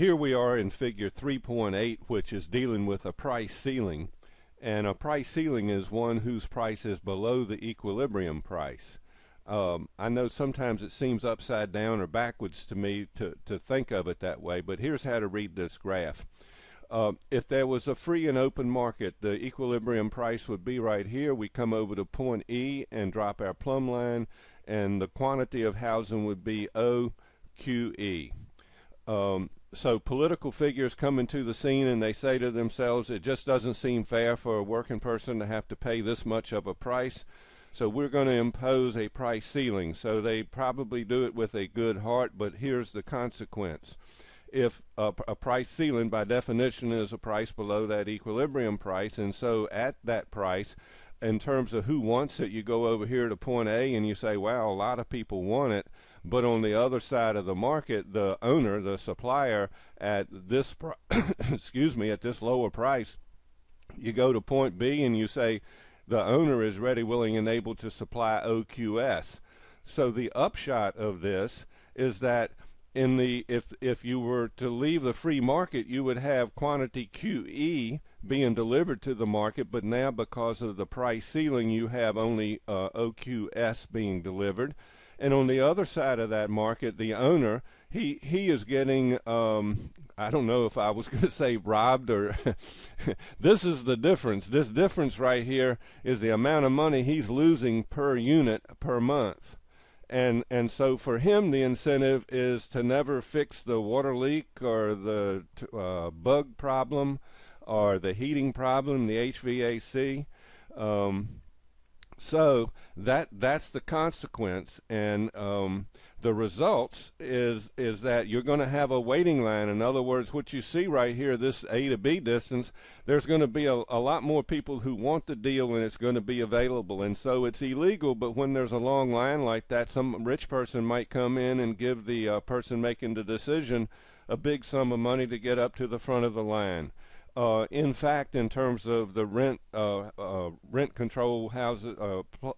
Here we are in figure 3.8, which is dealing with a price ceiling. And a price ceiling is one whose price is below the equilibrium price. I know sometimes it seems upside down or backwards to me to think of it that way, but here's how to read this graph. If there was a free and open market, the equilibrium price would be right here. We come over to point E and drop our plumb line, and the quantity of housing would be OQE. So political figures come into the scene and they say to themselves, it just doesn't seem fair for a working person to have to pay this much of a price, so we're going to impose a price ceiling. So they probably do it with a good heart, but here's the consequence. If a price ceiling by definition is a price below that equilibrium price, and so at that price, in terms of who wants it, you go over here to point A and you say, wow, a lot of people want it. But on the other side of the market, the owner, the supplier, at this excuse me, at this lower price, you go to point B and you say the owner is ready, willing, and able to supply OQS. So the upshot of this is that in the if you were to leave the free market, you would have quantity QE being delivered to the market, but now because of the price ceiling, you have only OQS being delivered. And on the other side of that market, the owner, he is getting, I don't know if I was going to say robbed or this is the difference. This difference right here is the amount of money he's losing per unit per month. And so for him, the incentive is to never fix the water leak or the bug problem or the heating problem, the HVAC. So that's the consequence, and the results is that you're going to have a waiting line. In other words, what you see right here, this A to B distance, there's going to be a lot more people who want the deal, and it's going to be available. And so it's illegal, but when there's a long line like that, some rich person might come in and give the person making the decision a big sum of money to get up to the front of the line. In fact, in terms of the rent control houses,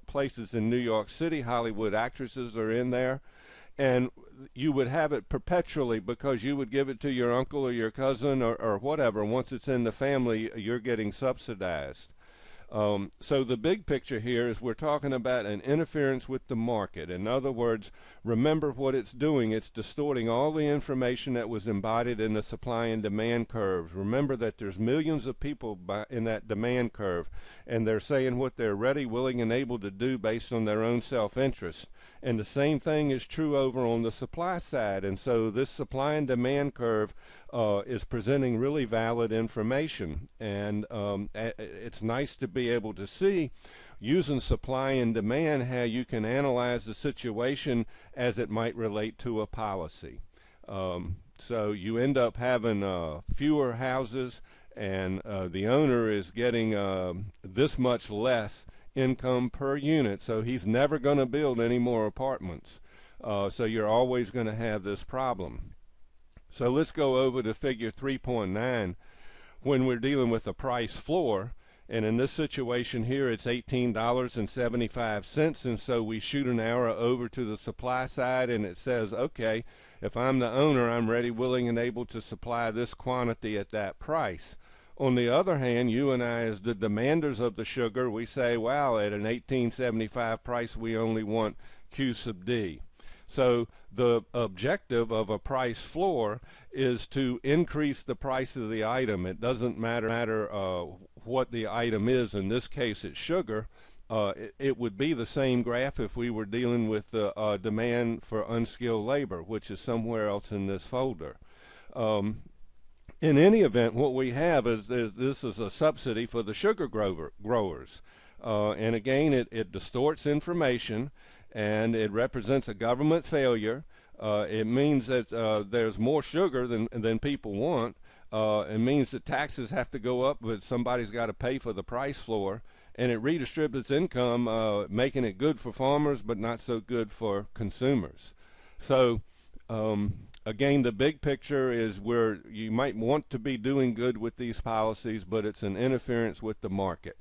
places in New York City, Hollywood actresses are in there, and you would have it perpetually because you would give it to your uncle or your cousin or whatever. Once it's in the family, you're getting subsidized. So the big picture here is we're talking about an interference with the market. In other words, remember what it's doing. It's distorting all the information that was embodied in the supply and demand curves. Remember that there's millions of people in that demand curve, and they're saying what they're ready, willing, and able to do based on their own self-interest. And the same thing is true over on the supply side. And so this supply and demand curve is presenting really valid information. And it's nice to be able to see, using supply and demand, how you can analyze the situation as it might relate to a policy. So you end up having fewer houses, and the owner is getting this much less income per unit, so he's never going to build any more apartments. So you're always going to have this problem. So let's go over to figure 3.9 when we're dealing with a price floor. And in this situation here, it's $18.75, and so we shoot an arrow over to the supply side, and it says, okay, if I'm the owner, I'm ready, willing, and able to supply this quantity at that price. On the other hand, you and I, as the demanders of the sugar, we say, wow, at an $18.75 price, we only want Q sub D. So the objective of a price floor is to increase the price of the item. It doesn't matter what the item is. In this case, it's sugar. It would be the same graph if we were dealing with the demand for unskilled labor, which is somewhere else in this folder. In any event, what we have is this is a subsidy for the sugar growers. And again, it distorts information, and it represents a government failure. It means that there's more sugar than people want. It means that taxes have to go up, but somebody's got to pay for the price floor. And it redistributes income, making it good for farmers, but not so good for consumers. So again, the big picture is where you might want to be doing good with these policies, but it's an interference with the market.